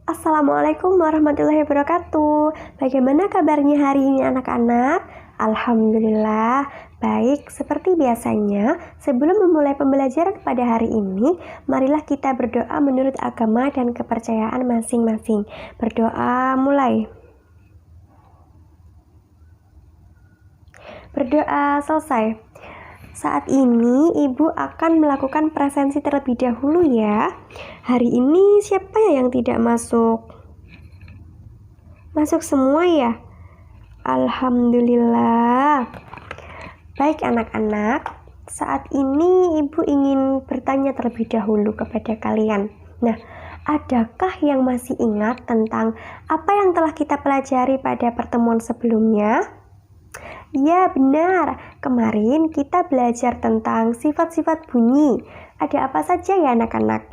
Assalamualaikum warahmatullahi wabarakatuh. Bagaimana kabarnya hari ini anak-anak? Alhamdulillah, baik. Seperti biasanya, sebelum memulai pembelajaran pada hari ini, marilah kita berdoa menurut agama dan kepercayaan masing-masing. Berdoa mulai. Berdoa selesai. Saat ini Ibu akan melakukan presensi terlebih dahulu ya. Hari ini siapa ya yang tidak masuk? Masuk semua ya? Alhamdulillah. Baik anak-anak, saat ini Ibu ingin bertanya terlebih dahulu kepada kalian. Nah, adakah yang masih ingat tentang apa yang telah kita pelajari pada pertemuan sebelumnya? Ya benar, kemarin kita belajar tentang sifat-sifat bunyi. Ada apa saja ya anak-anak?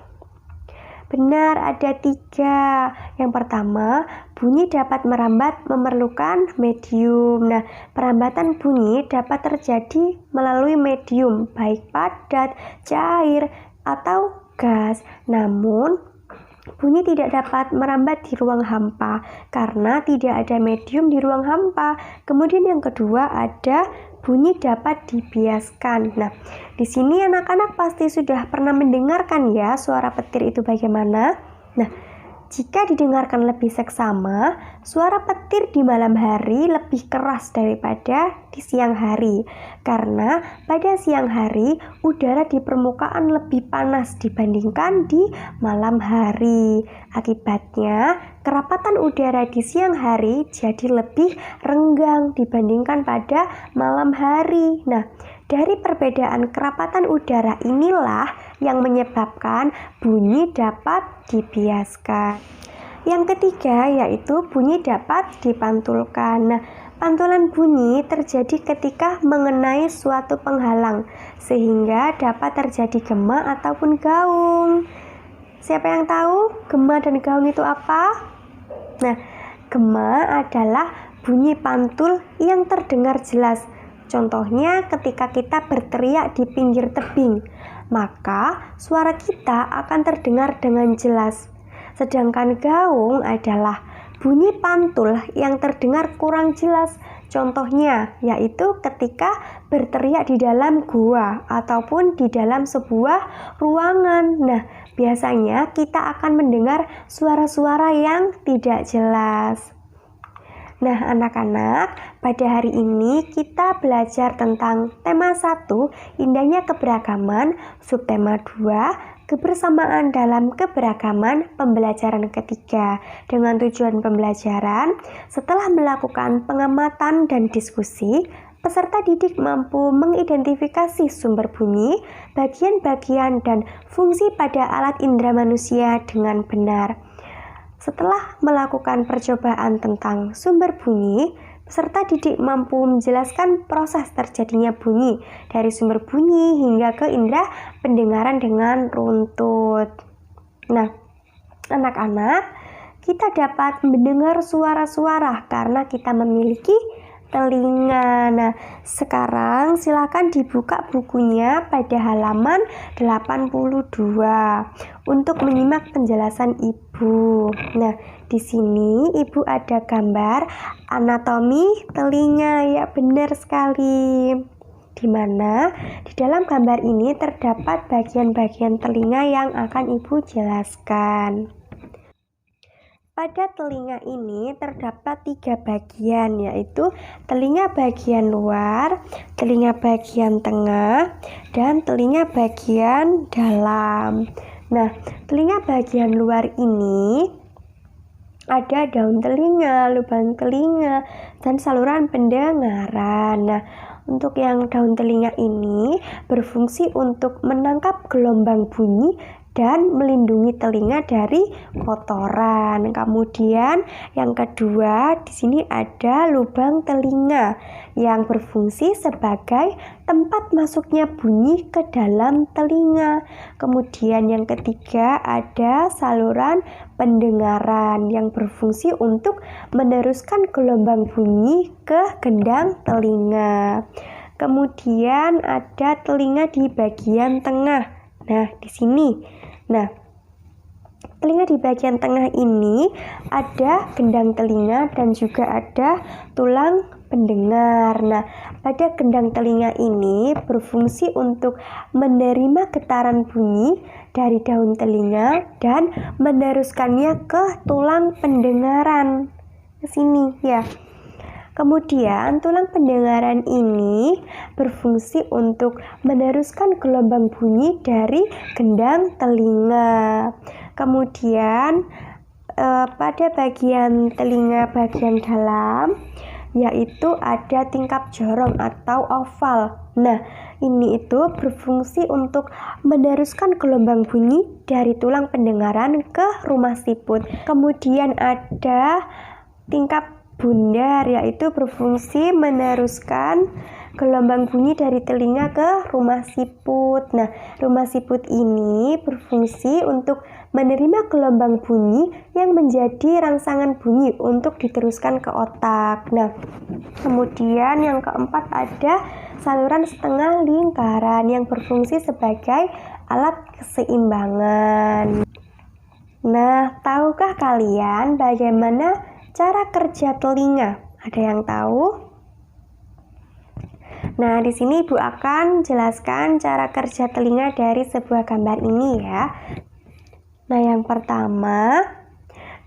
Benar, ada 3. Yang pertama, bunyi dapat merambat memerlukan medium. Nah, perambatan bunyi dapat terjadi melalui medium, baik padat, cair, atau gas. Namun, bunyi tidak dapat merambat di ruang hampa karena tidak ada medium di ruang hampa. Kemudian yang kedua ada bunyi dapat dibiaskan. Nah, di sini anak-anak pasti sudah pernah mendengarkan ya suara petir itu bagaimana. Nah, jika didengarkan lebih seksama, suara petir di malam hari lebih keras daripada di siang hari. Karena pada siang hari, udara di permukaan lebih panas dibandingkan di malam hari. Akibatnya, kerapatan udara di siang hari jadi lebih renggang dibandingkan pada malam hari. Nah, dari perbedaan kerapatan udara inilah yang menyebabkan bunyi dapat dibiaskan. Yang ketiga yaitu bunyi dapat dipantulkan. Nah, pantulan bunyi terjadi ketika mengenai suatu penghalang sehingga dapat terjadi gema ataupun gaung. Siapa yang tahu gema dan gaung itu apa? Nah, gema adalah bunyi pantul yang terdengar jelas. Contohnya ketika kita berteriak di pinggir tebing, maka suara kita akan terdengar dengan jelas. Sedangkan gaung adalah bunyi pantul yang terdengar kurang jelas. Contohnya yaitu ketika berteriak di dalam gua ataupun di dalam sebuah ruangan. Nah, biasanya kita akan mendengar suara-suara yang tidak jelas. Nah anak-anak, pada hari ini kita belajar tentang tema 1, indahnya keberagaman, subtema 2, kebersamaan dalam keberagaman, pembelajaran ketiga. Dengan tujuan pembelajaran, setelah melakukan pengamatan dan diskusi, peserta didik mampu mengidentifikasi sumber bunyi, bagian-bagian dan fungsi pada alat indera manusia dengan benar. Setelah melakukan percobaan tentang sumber bunyi, peserta didik mampu menjelaskan proses terjadinya bunyi dari sumber bunyi hingga ke indera pendengaran dengan runtut. Nah, anak-anak, kita dapat mendengar suara-suara karena kita memiliki telinga. Nah, sekarang silakan dibuka bukunya pada halaman 82 untuk menyimak penjelasan Ibu. Nah, di sini Ibu ada gambar anatomi telinga. Ya, benar sekali. Di mana di dalam gambar ini terdapat bagian-bagian telinga yang akan Ibu jelaskan. Pada telinga ini terdapat 3 bagian, yaitu telinga bagian luar, telinga bagian tengah, dan telinga bagian dalam. Nah, telinga bagian luar ini ada daun telinga, lubang telinga, dan saluran pendengaran. Nah, untuk yang daun telinga ini berfungsi untuk menangkap gelombang bunyi dan melindungi telinga dari kotoran. Kemudian yang kedua, di sini ada lubang telinga yang berfungsi sebagai tempat masuknya bunyi ke dalam telinga. Kemudian yang ketiga ada saluran pendengaran yang berfungsi untuk meneruskan gelombang bunyi ke gendang telinga. Kemudian ada telinga di bagian tengah. Nah, di sini. Nah, telinga di bagian tengah ini ada gendang telinga dan juga ada tulang pendengar. Nah, pada gendang telinga ini berfungsi untuk menerima getaran bunyi dari daun telinga dan meneruskannya ke tulang pendengaran. Ke sini ya. Kemudian tulang pendengaran ini berfungsi untuk meneruskan gelombang bunyi dari gendang telinga. Kemudian pada bagian telinga bagian dalam yaitu ada tingkap jorong atau oval. Nah, ini itu berfungsi untuk meneruskan gelombang bunyi dari tulang pendengaran ke rumah siput. Kemudian ada tingkap bundar, yaitu berfungsi meneruskan gelombang bunyi dari telinga ke rumah siput. Nah, rumah siput ini berfungsi untuk menerima gelombang bunyi yang menjadi rangsangan bunyi untuk diteruskan ke otak. Nah, kemudian yang keempat ada saluran setengah lingkaran yang berfungsi sebagai alat keseimbangan. Nah, tahukah kalian bagaimana cara kerja telinga? Ada yang tahu? Nah, di sini Ibu akan jelaskan cara kerja telinga dari sebuah gambar ini ya. Nah, yang pertama,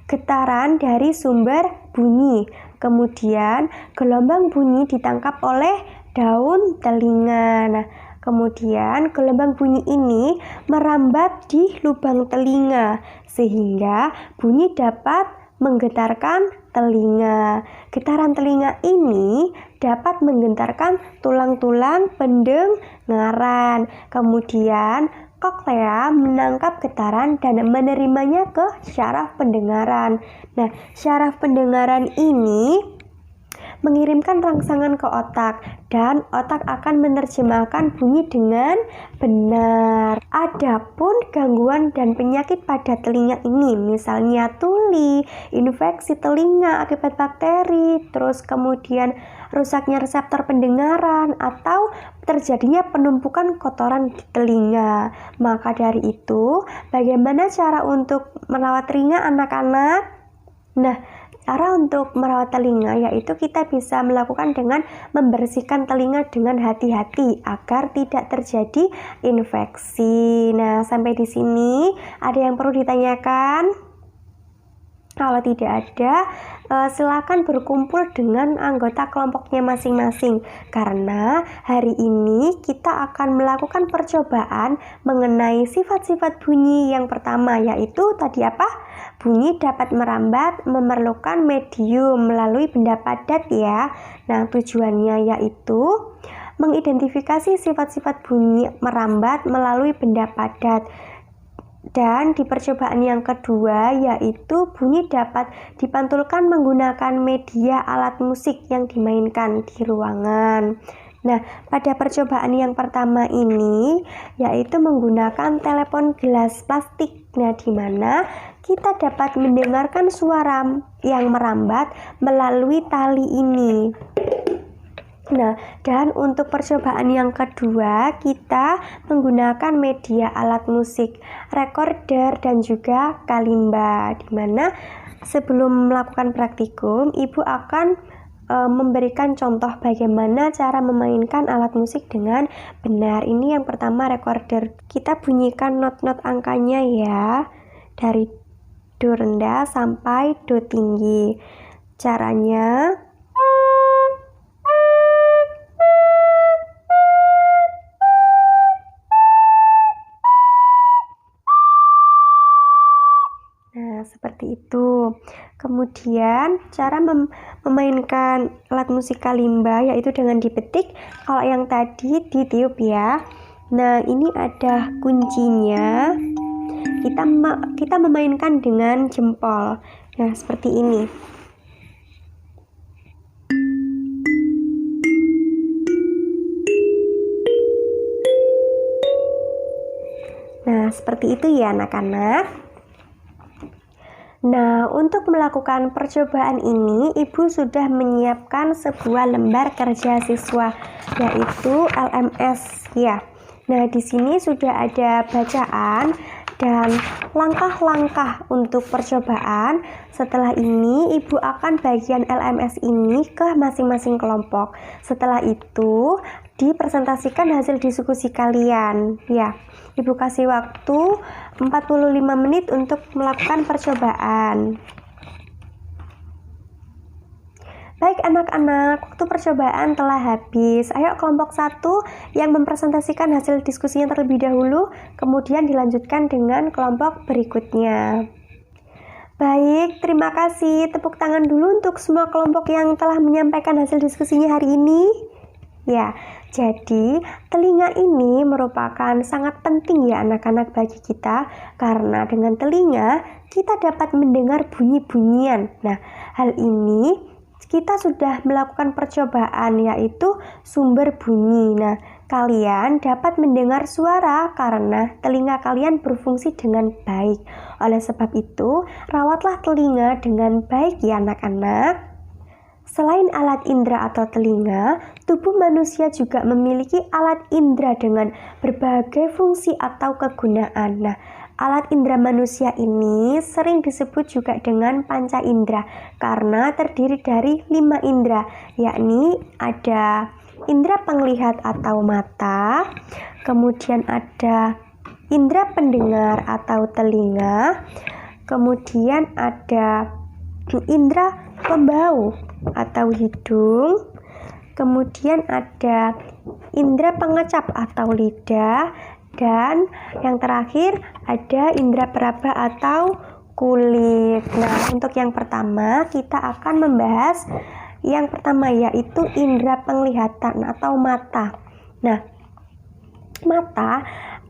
getaran dari sumber bunyi. Kemudian, gelombang bunyi ditangkap oleh daun telinga. Nah, kemudian gelombang bunyi ini merambat di lubang telinga sehingga bunyi dapat menggetarkan telinga. Getaran telinga ini dapat menggetarkan tulang-tulang pendengaran. Kemudian koklea menangkap getaran dan menerimanya ke syaraf pendengaran. Nah, syaraf pendengaran ini mengirimkan rangsangan ke otak dan otak akan menerjemahkan bunyi dengan benar. Adapun gangguan dan penyakit pada telinga ini, misalnya tuli, infeksi telinga akibat bakteri, terus kemudian rusaknya reseptor pendengaran atau terjadinya penumpukan kotoran di telinga. Maka dari itu, bagaimana cara untuk merawat telinga anak-anak? Nah, cara untuk merawat telinga yaitu kita bisa melakukan dengan membersihkan telinga dengan hati-hati agar tidak terjadi infeksi. Nah, sampai di sini ada yang perlu ditanyakan? Kalau tidak ada, silakan berkumpul dengan anggota kelompoknya masing-masing karena hari ini kita akan melakukan percobaan mengenai sifat-sifat bunyi. Yang pertama yaitu tadi apa? Bunyi dapat merambat memerlukan medium melalui benda padat ya. Nah, tujuannya yaitu mengidentifikasi sifat-sifat bunyi merambat melalui benda padat. Dan di percobaan yang kedua yaitu bunyi dapat dipantulkan menggunakan media alat musik yang dimainkan di ruangan. Nah, pada percobaan yang pertama ini yaitu menggunakan telepon gelas plastik. Nah, di mana kita dapat mendengarkan suara yang merambat melalui tali ini. Nah, dan untuk percobaan yang kedua kita menggunakan media alat musik, recorder dan juga kalimba, di mana sebelum melakukan praktikum Ibu akan memberikan contoh bagaimana cara memainkan alat musik dengan benar. Ini yang pertama recorder. Kita bunyikan not-not angkanya ya, dari do rendah sampai do tinggi. Caranya seperti itu. Kemudian cara memainkan alat musik kalimba yaitu dengan dipetik. Kalau yang tadi ditiup ya. Nah, ini ada kuncinya. Kita memainkan dengan jempol. Nah, seperti ini. Nah, seperti itu ya anak-anak. Nah, untuk melakukan percobaan ini, Ibu sudah menyiapkan sebuah lembar kerja siswa, yaitu LMS ya. Nah, di sini sudah ada bacaan dan langkah-langkah untuk percobaan. Setelah ini ibu akan bagian LMS ini ke masing-masing kelompok. Setelah itu dipresentasikan hasil diskusi kalian ya. Ibu kasih waktu 45 menit untuk melakukan percobaan. Baik anak-anak, waktu percobaan telah habis. Ayo kelompok 1 yang mempresentasikan hasil diskusinya terlebih dahulu, kemudian dilanjutkan dengan kelompok berikutnya. Baik, terima kasih. Tepuk tangan dulu untuk semua kelompok yang telah menyampaikan hasil diskusinya hari ini. Ya, jadi telinga ini merupakan sangat penting ya anak-anak bagi kita, karena dengan telinga kita dapat mendengar bunyi-bunyian. Nah, hal ini kita sudah melakukan percobaan, yaitu sumber bunyi. Nah, kalian dapat mendengar suara karena telinga kalian berfungsi dengan baik. Oleh sebab itu, rawatlah telinga dengan baik ya anak-anak. Selain alat indera atau telinga, tubuh manusia juga memiliki alat indera dengan berbagai fungsi atau kegunaan. Nah, alat indera manusia ini sering disebut juga dengan panca indera karena terdiri dari 5 indera, yakni ada indera penglihat atau mata, kemudian ada indera pendengar atau telinga, kemudian ada indera pembau atau hidung, kemudian ada indera pengecap atau lidah, dan yang terakhir ada indera peraba atau kulit. Nah, untuk yang pertama kita akan membahas yang pertama, yaitu indera penglihatan atau mata. Nah, mata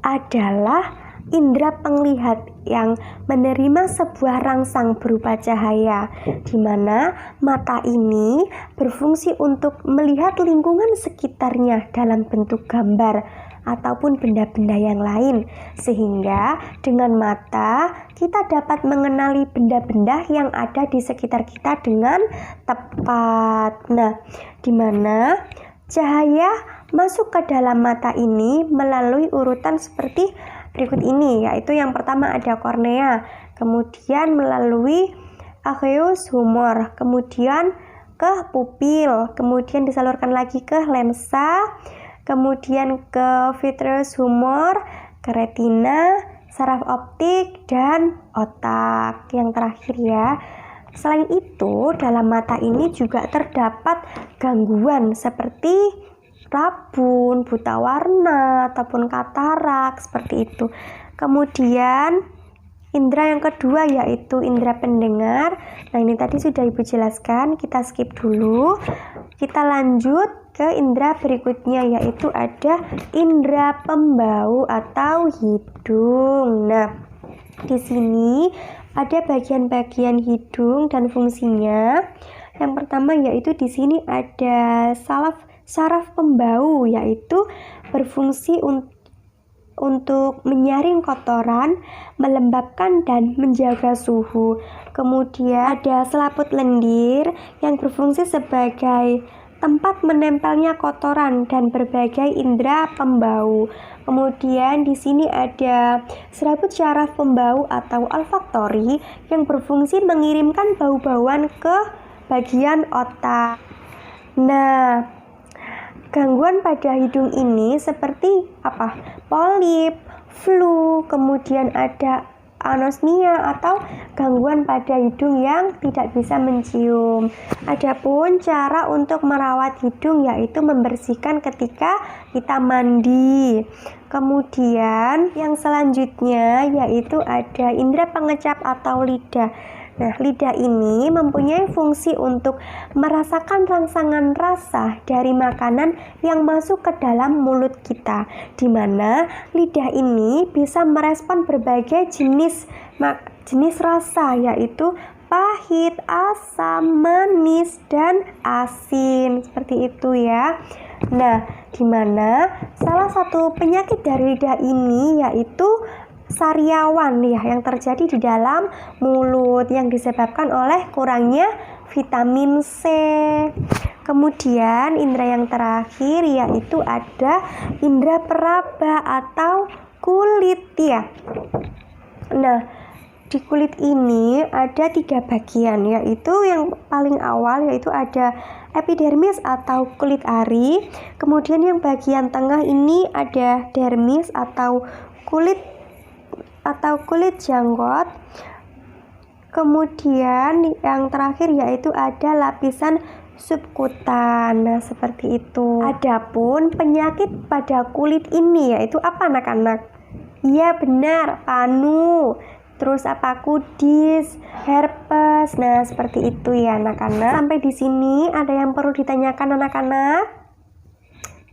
adalah indera penglihat yang menerima sebuah rangsang berupa cahaya, di mana mata ini berfungsi untuk melihat lingkungan sekitarnya dalam bentuk gambar ataupun benda-benda yang lain, sehingga dengan mata kita dapat mengenali benda-benda yang ada di sekitar kita dengan tepat. Nah, di mana cahaya masuk ke dalam mata ini melalui urutan seperti berikut ini, yaitu yang pertama ada kornea, kemudian melalui aqueous humor, kemudian ke pupil, kemudian disalurkan lagi ke lensa, kemudian ke vitreous humor, ke retina, saraf optik, dan otak yang terakhir ya. Selain itu, dalam mata ini juga terdapat gangguan seperti rabun, buta warna, ataupun katarak, seperti itu. Kemudian indera yang kedua yaitu indera pendengar. Nah, ini tadi sudah Ibu jelaskan, kita skip dulu. Kita lanjut ke indera berikutnya, yaitu ada indera pembau atau hidung. Nah, di sini ada bagian-bagian hidung dan fungsinya. Yang pertama yaitu di sini ada saraf pembau, yaitu berfungsi untuk menyaring kotoran, melembabkan dan menjaga suhu. Kemudian ada selaput lendir yang berfungsi sebagai tempat menempelnya kotoran dan berbagai indera pembau. Kemudian di sini ada serabut syaraf pembau atau olfaktori yang berfungsi mengirimkan bau-bauan ke bagian otak. Nah, gangguan pada hidung ini seperti apa? Polip, flu, kemudian ada anosmia atau gangguan pada hidung yang tidak bisa mencium. Adapun cara untuk merawat hidung yaitu membersihkan ketika kita mandi. Kemudian yang selanjutnya yaitu ada indera pengecap atau lidah. Nah, lidah ini mempunyai fungsi untuk merasakan rangsangan rasa dari makanan yang masuk ke dalam mulut kita, di mana lidah ini bisa merespon berbagai jenis rasa, yaitu pahit, asam, manis, dan asin, seperti itu ya. Nah, di mana salah satu penyakit dari lidah ini yaitu sariawan ya, yang terjadi di dalam mulut yang disebabkan oleh kurangnya vitamin C. Kemudian indera yang terakhir yaitu ada indera peraba atau kulit ya. Nah, di kulit ini ada 3 bagian, yaitu yang paling awal yaitu ada epidermis atau kulit ari. Kemudian yang bagian tengah ini ada dermis atau kulit janggut. Kemudian yang terakhir yaitu ada lapisan subkutan. Nah, seperti itu. Adapun penyakit pada kulit ini yaitu apa anak-anak? Iya benar, panu. Terus apa, kudis, herpes. Nah, seperti itu ya anak-anak. Sampai di sini ada yang perlu ditanyakan anak-anak?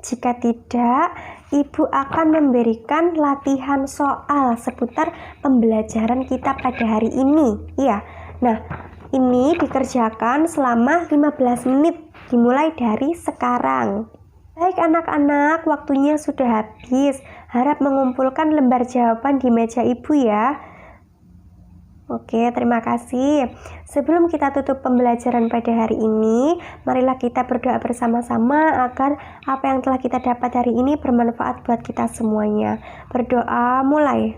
Jika tidak, Ibu akan memberikan latihan soal seputar pembelajaran kita pada hari ini. Iya. Nah, ini dikerjakan selama 15 menit dimulai dari sekarang. Baik anak-anak, waktunya sudah habis. Harap mengumpulkan lembar jawaban di meja Ibu ya. Oke, terima kasih. Sebelum kita tutup pembelajaran pada hari ini, marilah kita berdoa bersama-sama agar apa yang telah kita dapat hari ini bermanfaat buat kita semuanya. Berdoa mulai.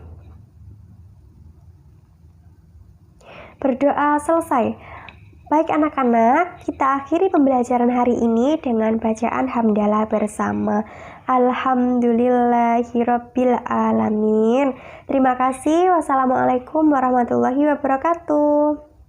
Berdoa selesai. Baik anak-anak, kita akhiri pembelajaran hari ini dengan bacaan hamdalah bersama. Alhamdulillahirabbil alamin. Terima kasih. Wassalamualaikum warahmatullahi wabarakatuh.